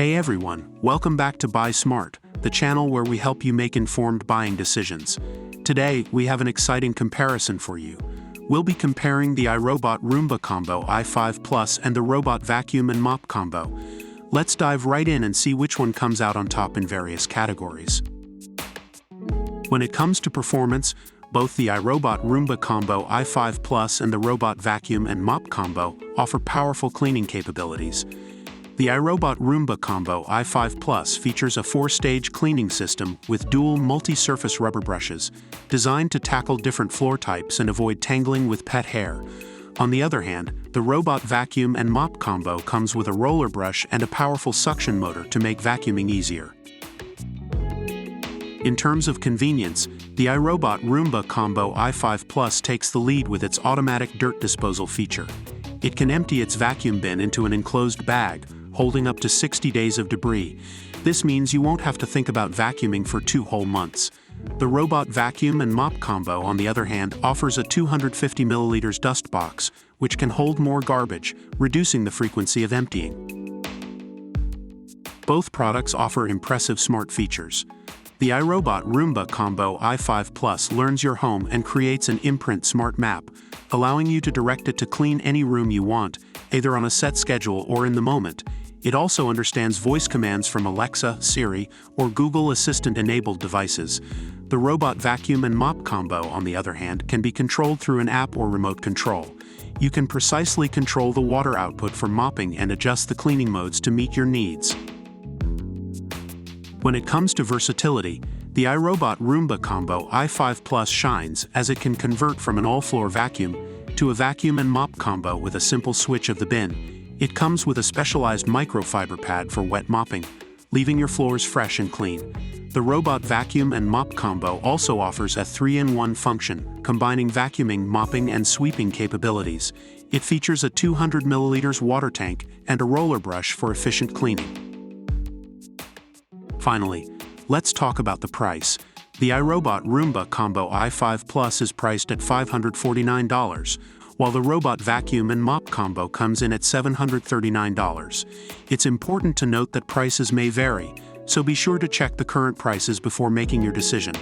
Hey everyone, welcome back to Buy Smart, the channel where we help you make informed buying decisions. Today, we have an exciting comparison for you. We'll be comparing the iRobot Roomba Combo i5 Plus and the Robot Vacuum and Mop Combo. Let's dive right in and see which one comes out on top in various categories. When it comes to performance, both the iRobot Roomba Combo i5 Plus and the Robot Vacuum and Mop Combo offer powerful cleaning capabilities. The iRobot Roomba Combo i5 Plus features a 4-stage cleaning system with dual multi-surface rubber brushes, designed to tackle different floor types and avoid tangling with pet hair. On the other hand, the Robot Vacuum and Mop Combo comes with a roller brush and a powerful suction motor to make vacuuming easier. In terms of convenience, the iRobot Roomba Combo i5 Plus takes the lead with its automatic dirt disposal feature. It can empty its vacuum bin into an enclosed bag, holding up to 60 days of debris. This means you won't have to think about vacuuming for 2 whole months. The Robot Vacuum and Mop Combo, on the other hand, offers a 250 milliliters dust box, which can hold more garbage, reducing the frequency of emptying. Both products offer impressive smart features. The iRobot Roomba Combo i5 Plus learns your home and creates an imprint smart map, allowing you to direct it to clean any room you want, either on a set schedule or in the moment. It also understands voice commands from Alexa, Siri, or Google Assistant-enabled devices. The Robot Vacuum and Mop Combo, on the other hand, can be controlled through an app or remote control. You can precisely control the water output for mopping and adjust the cleaning modes to meet your needs. When it comes to versatility, the iRobot Roomba Combo i5 Plus shines as it can convert from an all-floor vacuum to a vacuum and mop combo with a simple switch of the bin. It comes with a specialized microfiber pad for wet mopping, leaving your floors fresh and clean. The Robot Vacuum and Mop Combo also offers a 3-in-1 function, combining vacuuming, mopping, and sweeping capabilities. It features a 200 milliliters water tank and a roller brush for efficient cleaning. Finally, let's talk about the price. The iRobot Roomba Combo i5 Plus is priced at $549, while the Robot Vacuum and Mop Combo comes in at $739. It's important to note that prices may vary, so be sure to check the current prices before making your decision.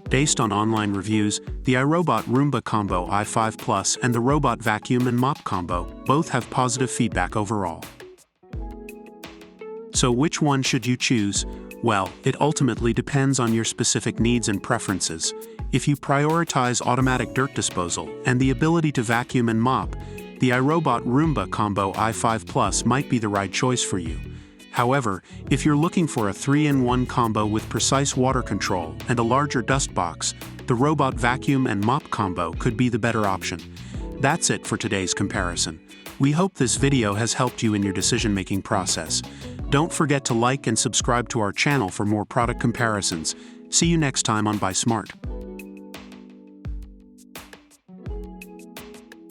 Based on online reviews, the iRobot Roomba Combo i5 Plus and the Robot Vacuum and Mop Combo both have positive feedback overall. So which one should you choose? Well, it ultimately depends on your specific needs and preferences. If you prioritize automatic dirt disposal and the ability to vacuum and mop, the iRobot Roomba Combo i5 Plus might be the right choice for you. However, if you're looking for a 3-in-1 combo with precise water control and a larger dust box, the Robot Vacuum and Mop Combo could be the better option. That's it for today's comparison. We hope this video has helped you in your decision-making process. Don't forget to like and subscribe to our channel for more product comparisons. See you next time on Buy Smart.